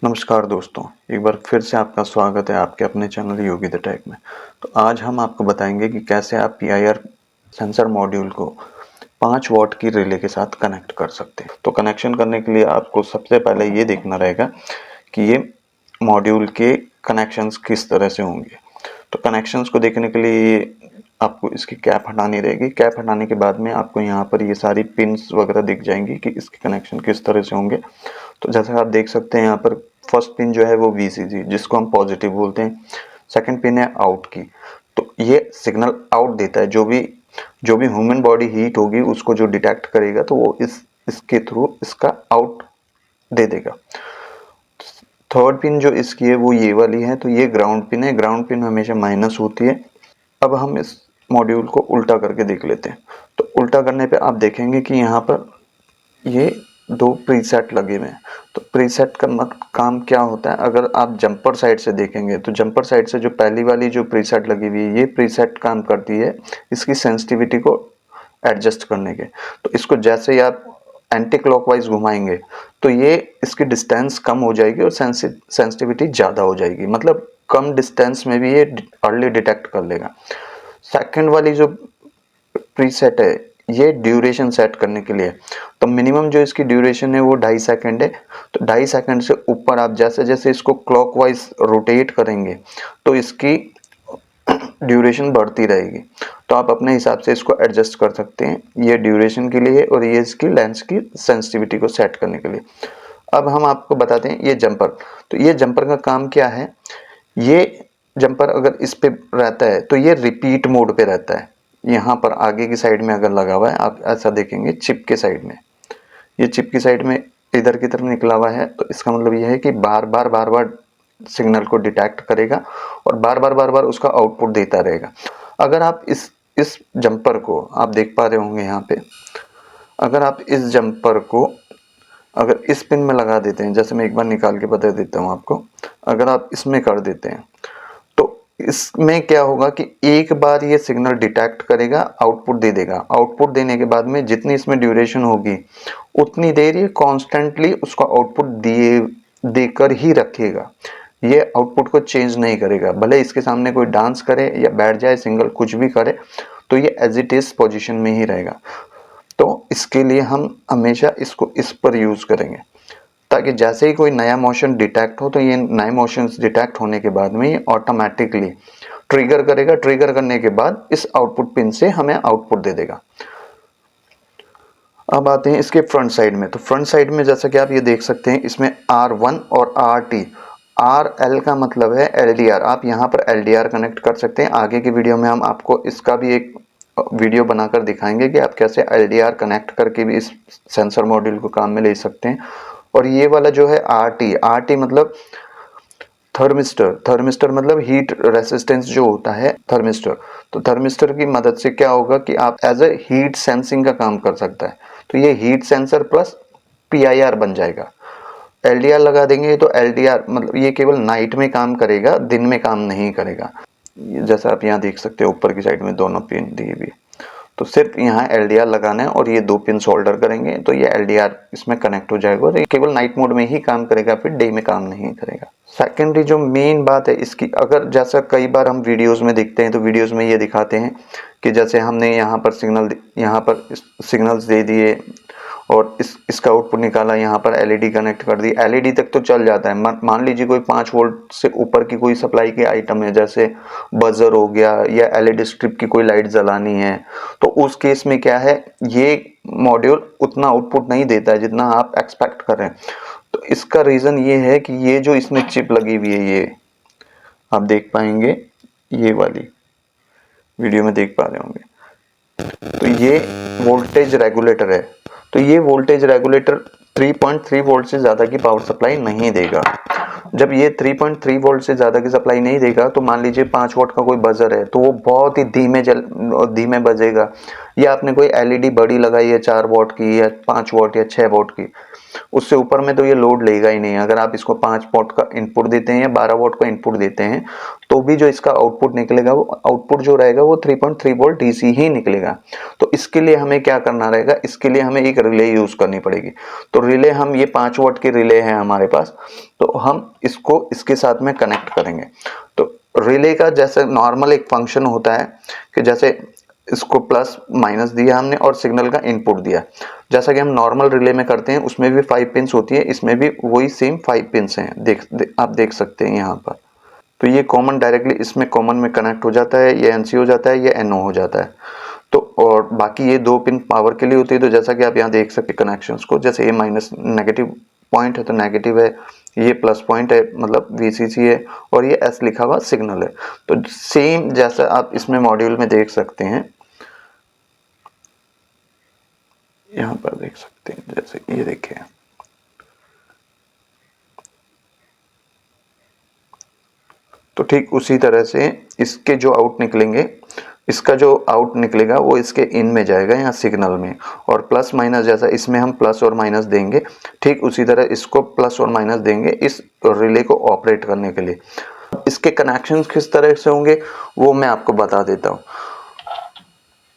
नमस्कार दोस्तों, एक बार फिर से आपका स्वागत है आपके अपने चैनल योगी द टेक में। तो आज हम आपको बताएंगे कि कैसे आप PIR सेंसर मॉड्यूल को 5 वॉट की रिले के साथ कनेक्ट कर सकते हैं। तो कनेक्शन करने के लिए आपको सबसे पहले ये देखना रहेगा कि ये मॉड्यूल के कनेक्शंस किस तरह से होंगे। तो कनेक्शंस को देखने के लिए आपको इसकी कैप हटानी रहेगी। कैप हटाने के बाद में आपको यहाँ पर ये सारी पिन्स वगैरह दिख जाएंगी कि इसके कनेक्शन किस तरह से होंगे। तो जैसा आप देख सकते हैं यहाँ पर फर्स्ट पिन जो है वो VCC जिसको हम पॉजिटिव बोलते हैं। सेकंड पिन है आउट की, तो ये सिग्नल आउट देता है। जो भी ह्यूमन बॉडी हीट होगी उसको जो डिटेक्ट करेगा तो वो इसके थ्रू इसका आउट दे देगा। थर्ड पिन जो इसकी है वो ये वाली है, तो ये ग्राउंड पिन है। ग्राउंड पिन हमेशा माइनस होती है। अब हम इस मॉड्यूल को उल्टा करके देख लेते हैं। तो उल्टा करने पे आप देखेंगे कि यहाँ पर ये दो प्रीसेट लगे हुए हैं। तो प्रीसेट का काम क्या होता है, अगर आप जंपर साइड से देखेंगे तो जंपर साइड से जो पहली वाली जो प्रीसेट लगी हुई है ये प्रीसेट काम करती है इसकी सेंसिटिविटी को एडजस्ट करने के। तो इसको जैसे ही आप एंटी क्लॉकवाइज घुमाएंगे तो ये इसकी डिस्टेंस कम हो जाएगी और सेंसिटिविटी ज़्यादा हो जाएगी, मतलब कम डिस्टेंस में भी ये अर्ली डिटेक्ट कर लेगा। सेकंड वाली जो प्रीसेट है ये ड्यूरेशन सेट करने के लिए, तो मिनिमम जो इसकी ड्यूरेशन है वो 2.5 सेकंड है। तो 2.5 सेकंड से ऊपर आप जैसे जैसे इसको क्लॉकवाइज रोटेट करेंगे तो इसकी ड्यूरेशन बढ़ती रहेगी। तो आप अपने हिसाब से इसको एडजस्ट कर सकते हैं, ये ड्यूरेशन के लिए और ये इसकी लेंस की सेंसिटिविटी को सेट करने के लिए। अब हम आपको बताते हैं ये जंपर। तो ये जंपर का काम क्या है, ये जंपर अगर इस पे रहता है तो ये रिपीट मोड पे रहता है। यहाँ पर आगे की साइड में अगर लगा हुआ है आप ऐसा देखेंगे चिप के साइड में, ये चिप की साइड में इधर की तरफ निकला हुआ है। तो इसका मतलब ये है कि बार बार सिग्नल को डिटेक्ट करेगा और बार बार उसका आउटपुट देता रहेगा। अगर आप इस जंपर को आप देख पा रहे होंगे यहाँ पे, अगर आप इस जंपर को अगर इस पिन में लगा देते हैं, जैसे मैं एक बार निकाल के बता देता हूँ आपको, अगर आप इसमें कर देते हैं तो इसमें क्या होगा कि एक बार ये सिग्नल डिटेक्ट करेगा, आउटपुट दे देगा। आउटपुट देने के बाद में जितनी इसमें ड्यूरेशन होगी उतनी देर ये कॉन्स्टेंटली उसका आउटपुट देकर ही रखेगा। ये आउटपुट को चेंज नहीं करेगा, भले इसके सामने कोई डांस करे या बैठ जाए सिंगल कुछ भी करे तो ये एज इट इज पोजिशन में ही रहेगा। तो इसके लिए हम हमेशा इसको इस पर यूज करेंगे ताकि जैसे ही कोई नया मोशन डिटेक्ट हो तो ये नए मोशंस डिटेक्ट होने के बाद में ये ऑटोमेटिकली ट्रिगर करेगा। ट्रिगर करने के बाद इस आउटपुट पिन से हमें आउटपुट दे देगा। अब आते हैं इसके फ्रंट साइड में। तो फ्रंट साइड में जैसा कि आप ये देख सकते हैं इसमें R1 और RT, RL का मतलब है LDR। आप यहाँ पर LDR कनेक्ट कर सकते हैं। आगे की वीडियो में हम आपको इसका भी एक वीडियो बनाकर दिखाएंगे कि आप कैसे LDR कनेक्ट करके भी इस सेंसर मॉड्यूल को काम में ले सकते हैं। और ये वाला जो है RT मतलब थर्मिस्टर। थर्मिस्टर मतलब हीट रेसिस्टेंस जो होता है थर्मिस्टर। तो थर्मिस्टर की मदद से क्या होगा कि आप एज ए हीट सेंसिंग का काम कर सकता है। तो ये हीट सेंसर प्लस PIR बन जाएगा। LDR लगा देंगे तो LDR मतलब ये केवल नाइट में काम करेगा, दिन में काम नहीं करेगा। जैसा आप यहाँ देख सकते हैं ऊपर की साइड में दोनों पिन दी हुई, तो सिर्फ यहाँ LDR लगाना है और ये दो पिन सोल्डर करेंगे तो ये LDR इसमें कनेक्ट हो जाएगा और ये केवल नाइट मोड में ही काम करेगा, फिर डे में काम नहीं करेगा। सेकेंडरी जो मेन बात है इसकी, अगर जैसा कई बार हम वीडियोस में दिखते हैं तो वीडियोस में ये दिखाते हैं कि जैसे हमने यहाँ पर सिग्नल्स दे दिए और इसका आउटपुट निकाला, यहाँ पर LED कनेक्ट कर दी। LED तक तो चल जाता है। मान लीजिए कोई 5 वोल्ट से ऊपर की कोई सप्लाई के आइटम है, जैसे बजर हो गया या LED स्ट्रिप की कोई लाइट जलानी है, तो उस केस में क्या है ये मॉड्यूल उतना आउटपुट नहीं देता है जितना आप एक्सपेक्ट कर रहे हैं। तो इसका रीज़न ये है कि ये जो इसमें चिप लगी हुई है, ये आप देख पाएंगे, ये वाली वीडियो में देख पा रहे होंगे, तो ये वोल्टेज रेगुलेटर है। तो ये वोल्टेज रेगुलेटर 3.3 वोल्ट से ज़्यादा की पावर सप्लाई नहीं देगा। जब ये 3.3 वोल्ट से ज़्यादा की सप्लाई नहीं देगा तो मान लीजिए 5 वोल्ट का कोई बजर है तो वो बहुत ही धीमे बजेगा, या आपने कोई एलईडी बड़ी लगाई है 4 वॉट की या 5 वॉट या 6 वॉट की, उससे ऊपर में तो ये लोड लेगा ही नहीं। अगर आप इसको 5 वॉट का इनपुट देते हैं या 12 वॉट का इनपुट देते हैं तो भी जो इसका आउटपुट निकलेगा वो आउटपुट जो रहेगा वो 3.3 वोल्ट डीसी ही निकलेगा। तो इसके लिए हमें क्या करना रहेगा, इसके लिए हमें एक रिले यूज करनी पड़ेगी। तो रिले हम ये 5 वॉट की रिले है हमारे पास, तो हम इसको इसके साथ में कनेक्ट करेंगे। तो रिले का जैसे नॉर्मल एक फंक्शन होता है कि जैसे इसको प्लस माइनस दिया हमने और सिग्नल का इनपुट दिया, जैसा कि हम नॉर्मल रिले में करते हैं, उसमें भी 5 पिन्स होती है, इसमें भी वही सेम 5 पिन्स हैं। आप देख सकते हैं यहाँ पर। तो ये कॉमन डायरेक्टली इसमें कॉमन में कनेक्ट हो जाता है, ये एनसी हो जाता है, ये एनओ हो जाता है। तो और बाकी ये 2 पिन पावर के लिए होती है। तो जैसा कि आप यहाँ देख सकते कनेक्शंस को, जैसे ये माइनस नेगेटिव पॉइंट है तो नेगेटिव है, ये प्लस पॉइंट है मतलब वीसीसी है, और ये एस लिखा हुआ सिग्नल है। तो सेम जैसा आप इसमें मॉड्यूल में देख सकते हैं, यहाँ पर देख सकते हैं, जैसे ये देखिए तो ठीक उसी तरह से इसके जो आउट निकलेंगे, इसका जो आउट निकलेगा वो इसके इन में जाएगा यहाँ सिग्नल में, और प्लस माइनस जैसा इसमें हम प्लस और माइनस देंगे, ठीक उसी तरह इसको प्लस और माइनस देंगे इस रिले को ऑपरेट करने के लिए। इसके कनेक्शंस किस तरह से होंगे वो मैं आपको बता देता हूँ।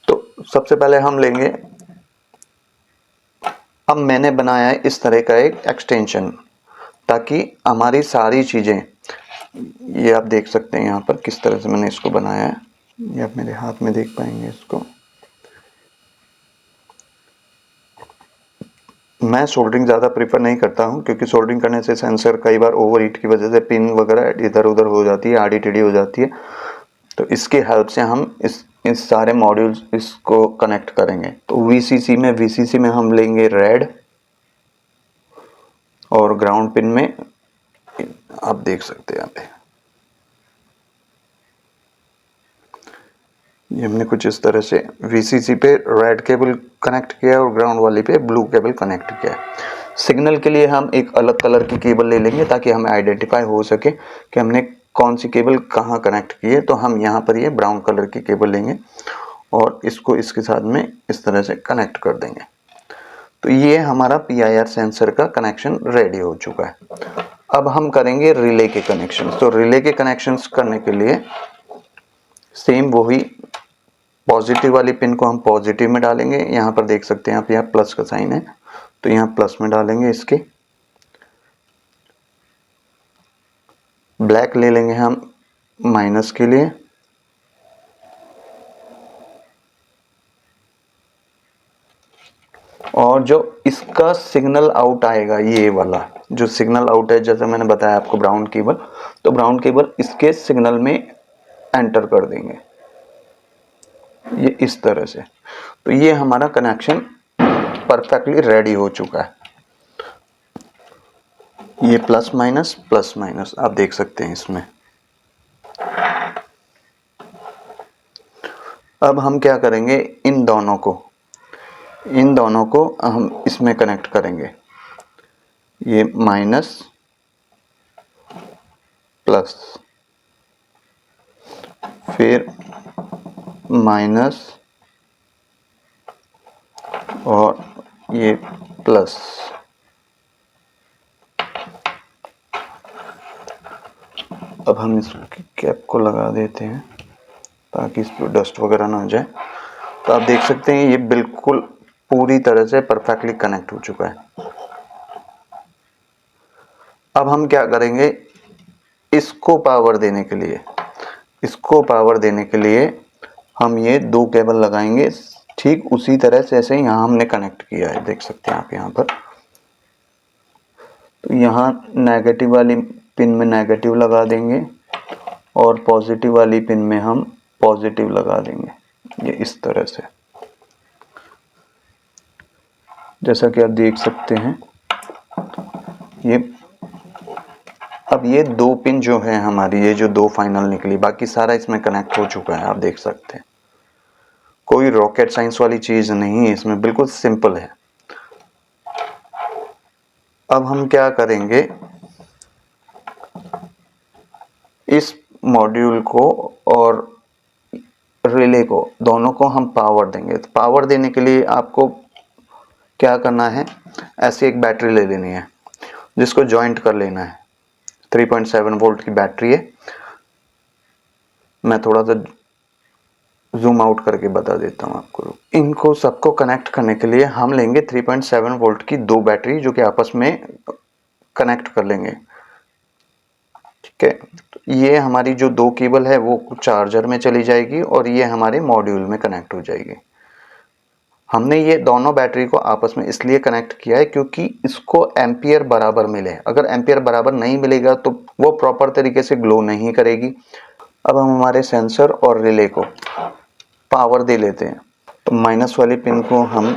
तो सबसे पहले हम लेंगे, अब मैंने बनाया है इस तरह का एक एक्सटेंशन, ताकि हमारी सारी चीज़ें, ये आप देख सकते हैं यहाँ पर किस तरह से मैंने इसको बनाया है, ये आप मेरे हाथ में देख पाएंगे इसको। मैं सोल्डरिंग ज़्यादा प्रेफर नहीं करता हूँ, क्योंकि सोल्डरिंग करने से सेंसर कई बार ओवर हीट की वजह से पिन वगैरह इधर उधर हो जाती है, आड़ी टेढ़ी हो जाती है। तो इसकी हेल्प से हम इस सारे मॉड्यूल्स इसको कनेक्ट करेंगे। तो वीसीसी में हम लेंगे रेड, और ग्राउंड पिन में आप देख सकते हैं यहाँ पे ये हमने कुछ इस तरह से वीसीसी पे रेड केबल कनेक्ट किया और ग्राउंड वाली पे ब्लू केबल कनेक्ट किया। सिग्नल के लिए हम एक अलग कलर की केबल ले लेंगे ताकि हमें आइडेंटिफाई हो सके कि हमने कौन सी केबल कहाँ कनेक्ट की है। तो हम यहाँ पर ये ब्राउन कलर की केबल लेंगे और इसको इसके साथ में इस तरह से कनेक्ट कर देंगे। तो ये हमारा PIR सेंसर का कनेक्शन रेडी हो चुका है। अब हम करेंगे रिले के कनेक्शन। तो रिले के कनेक्शंस करने के लिए सेम वही पॉजिटिव वाली पिन को हम पॉजिटिव में डालेंगे। यहाँ पर देख सकते हैं आप, यहाँ प्लस का साइन है तो यहाँ प्लस में डालेंगे इसके। ब्लैक ले लेंगे हम माइनस के लिए, और जो इसका सिग्नल आउट आएगा, ये वाला जो सिग्नल आउट है, जैसे मैंने बताया आपको ब्राउन केबल, तो ब्राउन केबल इसके सिग्नल में एंटर कर देंगे ये इस तरह से। तो ये हमारा कनेक्शन परफेक्टली रेडी हो चुका है। ये प्लस माइनस आप देख सकते हैं इसमें। अब हम क्या करेंगे, इन दोनों को हम इसमें कनेक्ट करेंगे। ये माइनस प्लस, फिर माइनस और ये प्लस। अब हम इसकी कैप को लगा देते हैं ताकि इस पर डस्ट वगैरह ना जाए। तो आप देख सकते हैं ये बिल्कुल पूरी तरह से परफेक्टली कनेक्ट हो चुका है। अब हम क्या करेंगे, इसको पावर देने के लिए हम ये 2 केबल लगाएंगे ठीक उसी तरह से जैसे यहाँ हमने कनेक्ट किया है। देख सकते हैं आप यहाँ पर। तो यहाँ नेगेटिव वाली पिन में नेगेटिव लगा देंगे और पॉजिटिव वाली पिन में हम पॉजिटिव लगा देंगे, ये इस तरह से, जैसा कि आप देख सकते हैं। ये अब ये 2 पिन जो है हमारी, ये जो 2 फाइनल निकली, बाकी सारा इसमें कनेक्ट हो चुका है। आप देख सकते हैं कोई रॉकेट साइंस वाली चीज नहीं है इसमें, बिल्कुल सिंपल है। अब हम क्या करेंगे, इस मॉड्यूल को और रिले को, दोनों को हम पावर देंगे। तो पावर देने के लिए आपको क्या करना है, ऐसी एक बैटरी ले लेनी है जिसको जॉइंट कर लेना है। 3.7 वोल्ट की बैटरी है। मैं थोड़ा सा जूम आउट करके बता देता हूँ आपको। इनको सबको कनेक्ट करने के लिए हम लेंगे 3.7 वोल्ट की दो बैटरी जो कि आपस में कनेक्ट कर लेंगे। ठीक है, तो ये हमारी जो दो केबल है वो चार्जर में चली जाएगी और ये हमारे मॉड्यूल में कनेक्ट हो जाएगी। हमने ये दोनों बैटरी को आपस में इसलिए कनेक्ट किया है क्योंकि इसको एम्पियर बराबर मिले। अगर एम्पियर बराबर नहीं मिलेगा तो वो प्रॉपर तरीके से ग्लो नहीं करेगी। अब हम हमारे सेंसर और रिले को पावर दे लेते हैं। तो माइनस वाली पिन को हम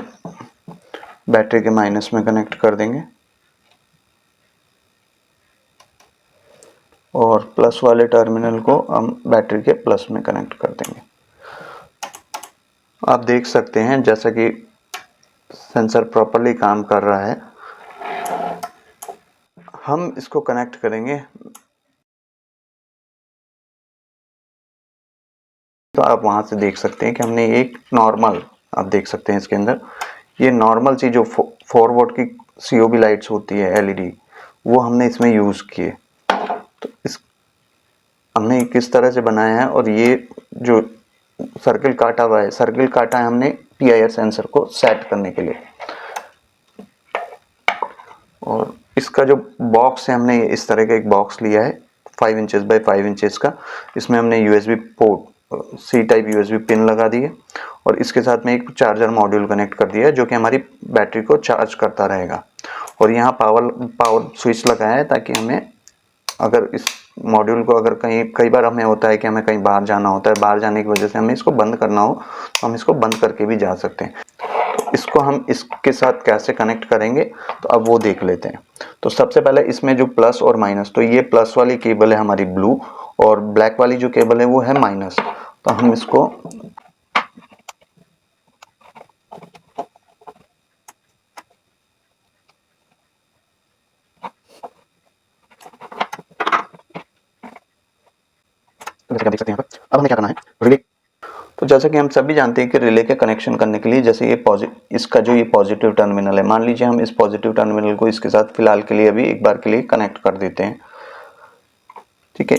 बैटरी के माइनस में कनेक्ट कर देंगे और प्लस वाले टर्मिनल को हम बैटरी के प्लस में कनेक्ट कर देंगे। आप देख सकते हैं जैसा कि सेंसर प्रॉपरली काम कर रहा है। हम इसको कनेक्ट करेंगे तो आप वहां से देख सकते हैं कि हमने एक नॉर्मल, आप देख सकते हैं इसके अंदर ये नॉर्मल सी जो 4 वोल्ट की COB लाइट्स होती है LED, वो हमने इसमें यूज़ किए। तो इस हमने किस तरह से बनाया है और ये जो सर्किल काटा हुआ है, सर्किल काटा है हमने PIR सेंसर को सेट करने के लिए। और इसका जो बॉक्स है, हमने इस तरह का एक बॉक्स लिया है 5 इंचेस बाय 5 इंचेस का। इसमें हमने USB port C type USB pin लगा दी है और इसके साथ में एक चार्जर मॉड्यूल कनेक्ट कर दिया है जो कि हमारी बैटरी को चार्ज करता रहेगा। और यहाँ पावर स्विच लगाया है ताकि हमें अगर इस मॉड्यूल को अगर कई बार हमें होता है कि हमें कहीं बाहर जाना होता है, बाहर जाने की वजह से हमें इसको बंद करना हो तो हम इसको बंद करके भी जा सकते हैं। तो इसको हम इसके साथ कैसे कनेक्ट करेंगे तो अब वो देख लेते हैं। तो सबसे पहले इसमें जो प्लस और माइनस, तो ये प्लस वाली केबल है हमारी ब्लू और ब्लैक वाली जो केबल है वो है माइनस। तो हम इसको जैसे कि आप देख सकते हैं यहाँ पर। अब हमें क्या करना है, रिले। तो जैसा कि हम सभी जानते हैं कि रिले के कनेक्शन करने के लिए, जैसे ये इसका जो ये पॉजिटिव टर्मिनल है, मान लीजिए हम इस पॉजिटिव टर्मिनल को इसके साथ फिलहाल के लिए अभी एक बार के लिए कनेक्ट कर देते हैं। ठीक है,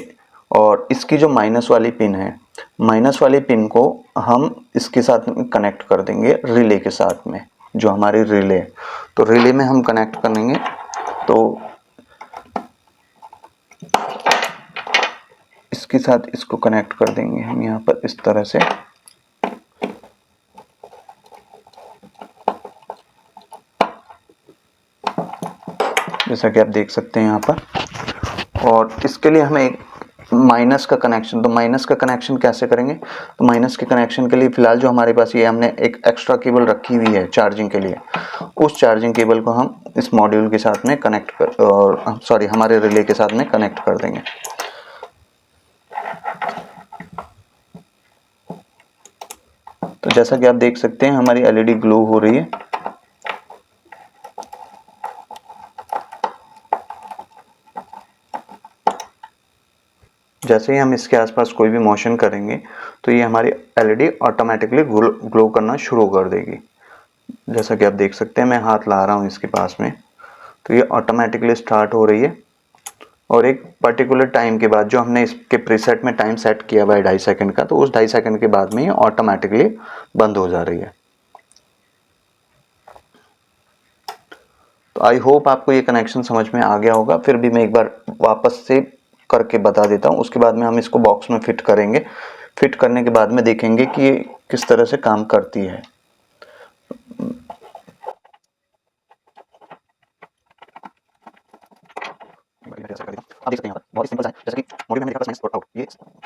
और इसकी जो माइनस वाली पिन है, माइनस वाली पिन को हम इसके साथ कनेक्ट कर देंगे रिले के साथ में, जो हमारी रिले है। तो रिले में हम कनेक्ट करेंगे तो इसके साथ इसको कनेक्ट कर देंगे हम यहाँ पर इस तरह से। जैसा कि आप देख सकते हैं यहाँ पर। और इसके लिए हमें एक माइनस का कनेक्शन, तो माइनस का कनेक्शन कैसे करेंगे, तो माइनस के कनेक्शन के लिए फिलहाल जो हमारे पास ये हमने एक एक्स्ट्रा केबल रखी हुई है चार्जिंग के लिए, उस चार्जिंग केबल को हम इस मॉड्यूल के साथ में कनेक्ट कर और सॉरी हमारे रिले के साथ में कनेक्ट कर देंगे। तो जैसा कि आप देख सकते हैं हमारी LED ग्लो हो रही है। जैसे ही हम इसके आसपास कोई भी मोशन करेंगे तो ये हमारी LED ऑटोमेटिकली ग्लो करना शुरू कर देगी। जैसा कि आप देख सकते हैं मैं हाथ ला रहा हूँ इसके पास में, तो ये ऑटोमेटिकली स्टार्ट हो रही है और एक पर्टिकुलर टाइम के बाद, जो हमने इसके प्रीसेट में टाइम सेट किया हुआ है 2.5 सेकंड का, तो उस 2.5 सेकंड के बाद में ये ऑटोमेटिकली बंद हो जा रही है। तो आई होप आपको ये कनेक्शन समझ में आ गया होगा। फिर भी मैं एक बार वापस से करके बता देता हूँ, उसके बाद में हम इसको बॉक्स में फिट करेंगे। फिट करने के बाद में देखेंगे कि ये किस तरह से काम करती है। आप देख सकते हैं यहाँ पर बहुत सिंपल सा है, जैसे कि मॉड्यूल में हमने लिखा प्लस माइनस और आउट, ये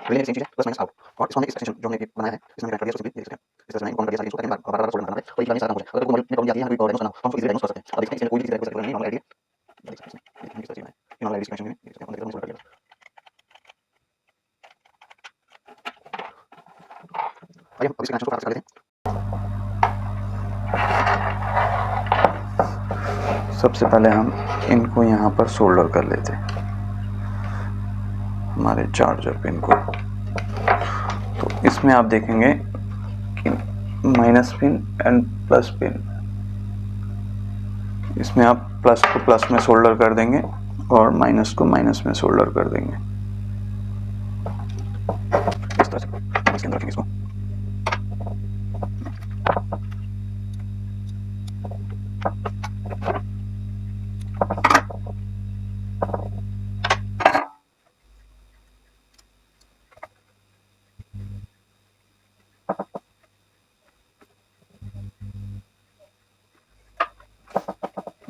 रिले में सेम चीज है, प्लस माइनस आउट। और इसको हमने इस एक्सटेंशन जो हमने बनाया है इसमें कनेक्ट कर दिया, उसको भी देख सकते हैं इस तरह से कॉमन कर दिया सारी, इसको करने के बाद बार-बार सोल्डर करना है, तो एक बार में सारा काम हो जाए। अगर कोई मॉड्यूल में प्रॉब्लम आती है, हमें कोई डायग्नोस करना हो तो हम इजीली डायग्नोस कर सकते हैं। अब देखते हैं इसमें कोई भी चीज नहीं, नॉर्मल आईडी देख सकते हैं किस तरह से है, ये नॉर्मल आईडी कनेक्शन में देख सकते हैं, हम सोल्डर कर लिया। आइए हम अब इस कनेक्शन को प्राप्त कर लेते हैं। सबसे पहले हम इनको यहाँ पर सोल्डर कर लेते हैं, हमारे चार्जर पिन को। तो इसमें आप देखेंगे कि minus pin and plus pin, इसमें आप प्लस को प्लस में सोल्डर कर देंगे और माइनस को माइनस में सोल्डर कर देंगे। इस तरह से इसके अंदर रखेंगे इसको।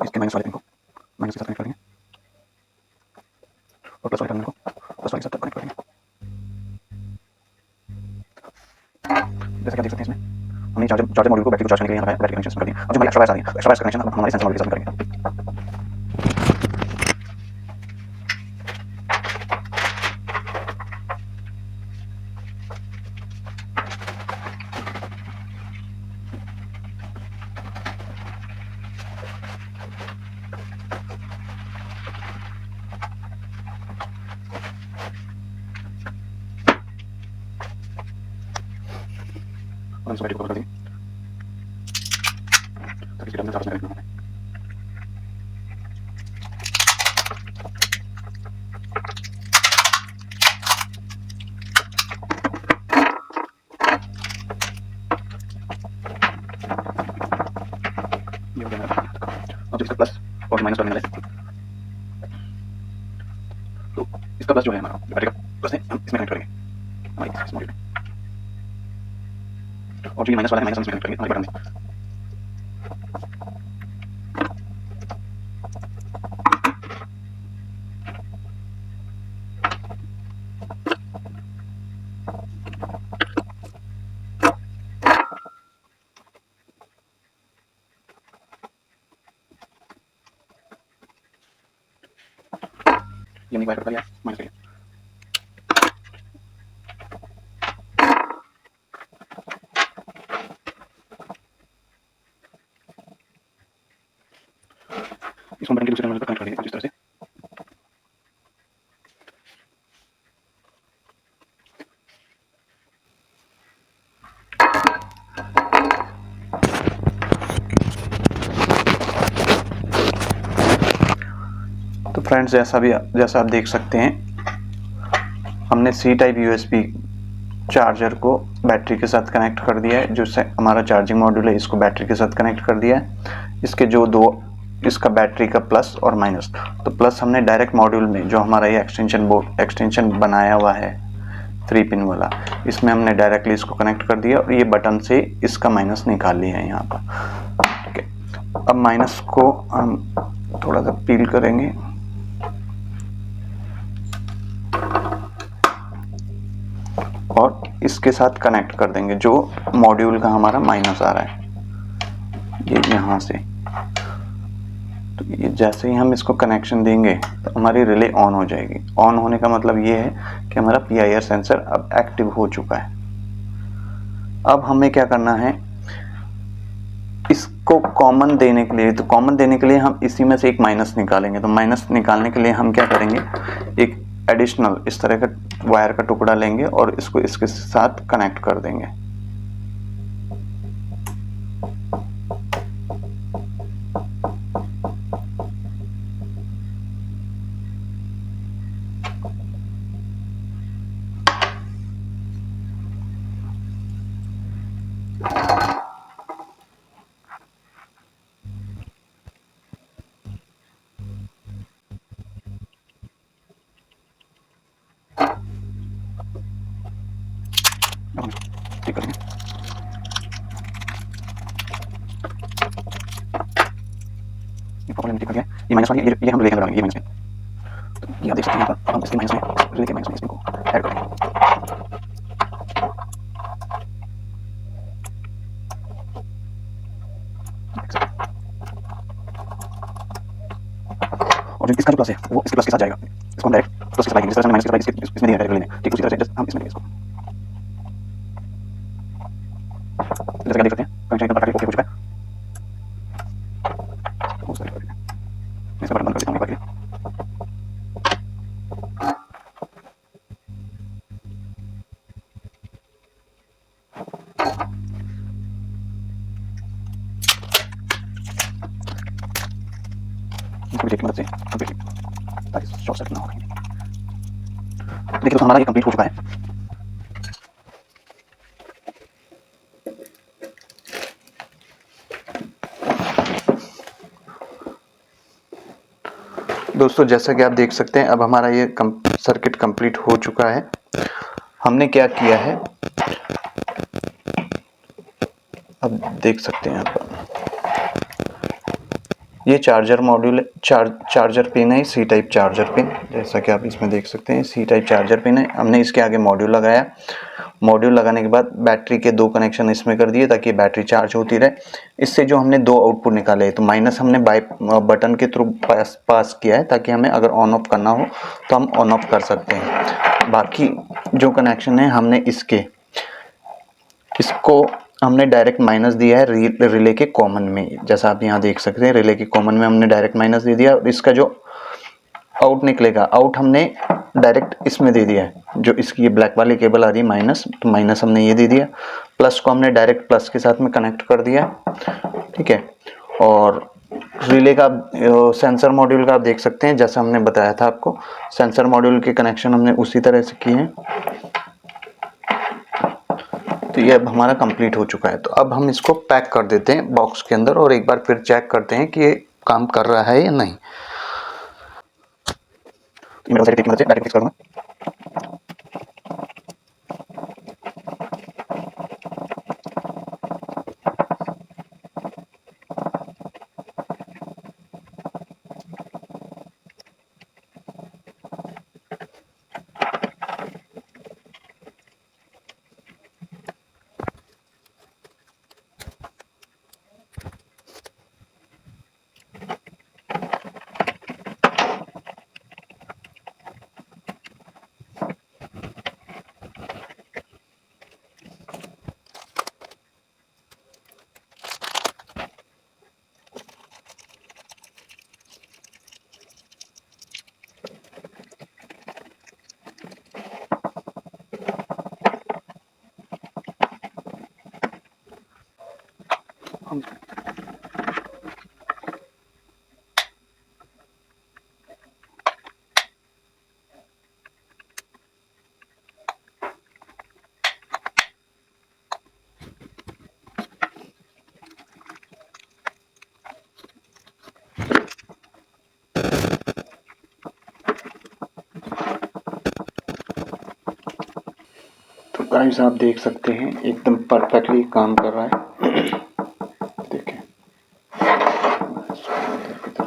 इसके माइनस वाले पिन को माइनस के साथ कनेक्ट करेंगे और प्लस वाले टर्मिनल को प्लस वाले के साथ कनेक्ट करेंगे। जैसे कि आप देख सकते हैं इसमें हमने चार्जर मॉड्यूल को बैटरी को चार्ज करने के लिए यहाँ बैटरी कनेक्शन कर दिया। अब जो हमारी एक्स्ट्रा वायर्स आ रही है, एक्स्ट्रा वायर्स कनेक्शन हम हमारे सेंसर मॉड्यूल के साथ करेंगे। और हम बैटरी को कवर कर देंगे ताकि इसके टर्मिनल आपस में कनेक्ट ना हो। ये हो गया हमारा। अब जो इसका प्लस और माइनस टर्मिनल है, तो इसका प्लस जो है हमारा बैटरी का प्लस है, हम इसमें कनेक्ट करेंगे हमारे इस मॉड्यूल में, और जो ये माइनस वाला है माइनस हम इसमें कनेक्ट करेंगे हमारे बटन में। ये हमने वायर कट कर लिया, माइनस कर लिया। इसको बटन के दूसरे टर्मिनल पर कनेक्ट कर देंगे कुछ इस तरह से। तो फ्रेंड्स जैसा आप देख सकते हैं, हमने सी टाइप यूएसबी चार्जर को बैटरी के साथ कनेक्ट कर दिया है। जो हमारा चार्जिंग मॉड्यूल है इसको बैटरी के साथ कनेक्ट कर दिया है। इसके जो दो, इसका बैटरी का प्लस और माइनस, तो प्लस हमने डायरेक्ट मॉड्यूल में जो हमारा ये एक्सटेंशन बनाया हुआ है 3 पिन वाला, इसमें हमने डायरेक्टली इसको कनेक्ट कर दिया और ये बटन से इसका माइनस निकाल लिया है यहाँ पर। ठीक है, अब माइनस को हम थोड़ा सा पील करेंगे और इसके साथ कनेक्ट कर देंगे। जो मॉड्यूल का हमारा माइनस आ रहा है ये यहाँ से, तो ये जैसे ही हम इसको कनेक्शन देंगे तो हमारी रिले ऑन हो जाएगी। ऑन होने का मतलब ये है कि हमारा PIR सेंसर अब एक्टिव हो चुका है। अब हमें क्या करना है, इसको कॉमन देने के लिए, तो कॉमन देने के लिए हम इसी में से एक माइनस निकालेंगे। तो माइनस निकालने के लिए हम क्या करेंगे, एक एडिशनल इस तरह का वायर का टुकड़ा लेंगे और इसको इसके साथ कनेक्ट कर देंगे। ठीक करेंगे। ये प्रॉब्लम ठीक कर गया। ये माइनस वाली ये हम लेके लगाएंगे, ये माइनस में, तो ये आप देख सकते हैं यहाँ पर हम इसके माइनस में लेके माइनस में इसको ऐड करेंगे। और जो इसका जो प्लस है वो इसके प्लस के साथ जाएगा, इसको हम डायरेक्ट प्लस के साथ जिस तरह से माइनस के साथ इसमें दिया डायरेक्ट लेने, ठीक उसी तरह से जस्ट हम इसमें देंगे इसको। जैसे कि देख सकते हैं कनेक्शन एकदम परफेक्ट ओके हो चुका है। इसका बटन बंद कर देता हूँ एक बार के लिए। शॉर्ट सर्किट ना हो कहीं। देखिए तो हमारा ये कंप्लीट हो चुका है। दोस्तों जैसा कि आप देख सकते हैं अब हमारा ये सर्किट कंप्लीट हो चुका है। हमने क्या किया है अब देख सकते हैं आप, ये चार्जर मॉड्यूल चार्जर पिन है, सी टाइप चार्जर पिन, जैसा कि आप इसमें देख सकते हैं सी टाइप चार्जर पिन है। हमने इसके आगे मॉड्यूल लगाया। मॉड्यूल लगाने के बाद बैटरी के 2 कनेक्शन इसमें कर दिए ताकि बैटरी चार्ज होती रहे। इससे जो हमने 2 आउटपुट निकाले तो माइनस हमने बाय बटन के थ्रू पास किया है ताकि हमें अगर ऑन ऑफ करना हो तो हम ऑन ऑफ कर सकते हैं। बाकी जो कनेक्शन है हमने इसको हमने डायरेक्ट माइनस दिया है रिले के कॉमन में, जैसा आप यहाँ देख सकते हैं रिले के कॉमन में हमने डायरेक्ट माइनस दे दिया। और इसका जो आउट निकलेगा आउट हमने डायरेक्ट इसमें दे दिया है। जो इसकी ये ब्लैक वाली केबल आ रही है माइनस, तो माइनस हमने ये दे दिया। प्लस को हमने डायरेक्ट प्लस के साथ में कनेक्ट कर दिया, ठीक है। और रिले का सेंसर मॉड्यूल का आप देख सकते हैं जैसा हमने बताया था आपको, सेंसर मॉड्यूल के कनेक्शन हमने उसी तरह से किए हैं। तो ये अब हमारा कंप्लीट हो चुका है। तो अब हम इसको पैक कर देते हैं बॉक्स के अंदर और एक बार फिर चेक करते हैं कि ये काम कर रहा है या नहीं। तो मेरा टेप की मदद से बैटरी फिक्स करूंगा। तो गाइस आप देख सकते हैं एकदम परफेक्टली काम कर रहा है। देखिए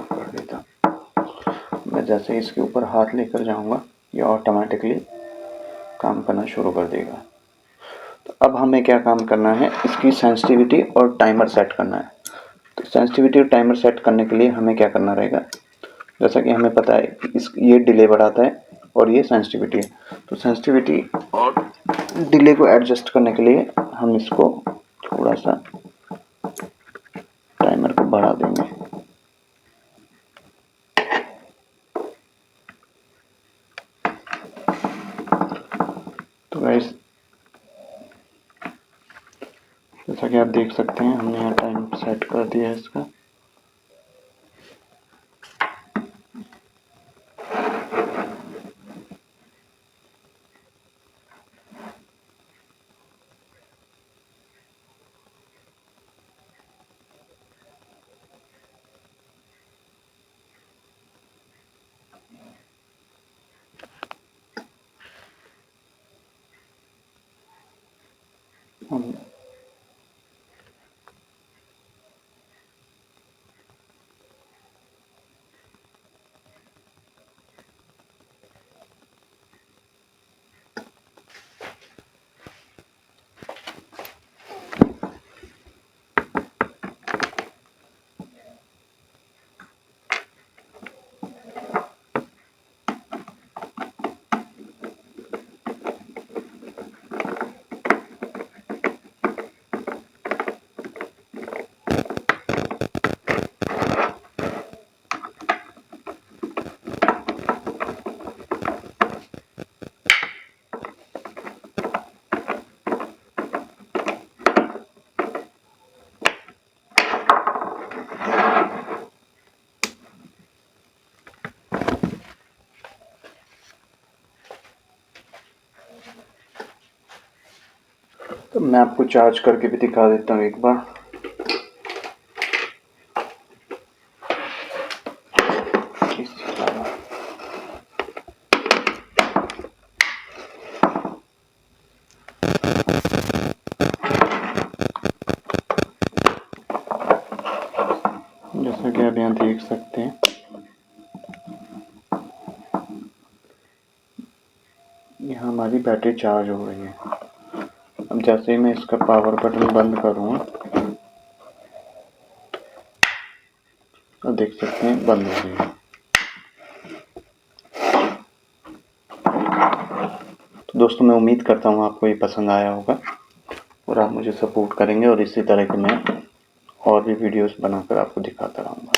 कर देता, मैं जैसे ही इसके ऊपर हाथ लेकर जाऊंगा ये ऑटोमेटिकली काम करना शुरू कर देगा। तो अब हमें क्या काम करना है, इसकी सेंसिटिविटी और टाइमर सेट करना है। तो सेंसिटिविटी और टाइमर सेट करने के लिए हमें क्या करना रहेगा, जैसा कि हमें पता है कि ये डिले बढ़ाता है और ये सेंसिटिविटी है। तो सेंसिटिविटी और डिले को एडजस्ट करने के लिए हम इसको थोड़ा सा टाइमर को बढ़ा देंगे। तो गाइस जैसा कि आप देख सकते हैं हमने यहाँ टाइम सेट कर दिया है इसका। हम तो मैं आपको चार्ज करके भी दिखा देता हूँ एक बार। जैसा कि आप यहाँ देख सकते हैं, यहाँ हमारी बैटरी चार्ज हो रही है। अब जैसे ही मैं इसका पावर बटन बंद करूँगा तो देख सकते हैं बंद हो रही है। तो दोस्तों, मैं उम्मीद करता हूँ आपको ये पसंद आया होगा और आप मुझे सपोर्ट करेंगे और इसी तरह के मैं और भी वीडियोस बनाकर आपको दिखाता रहूँगा।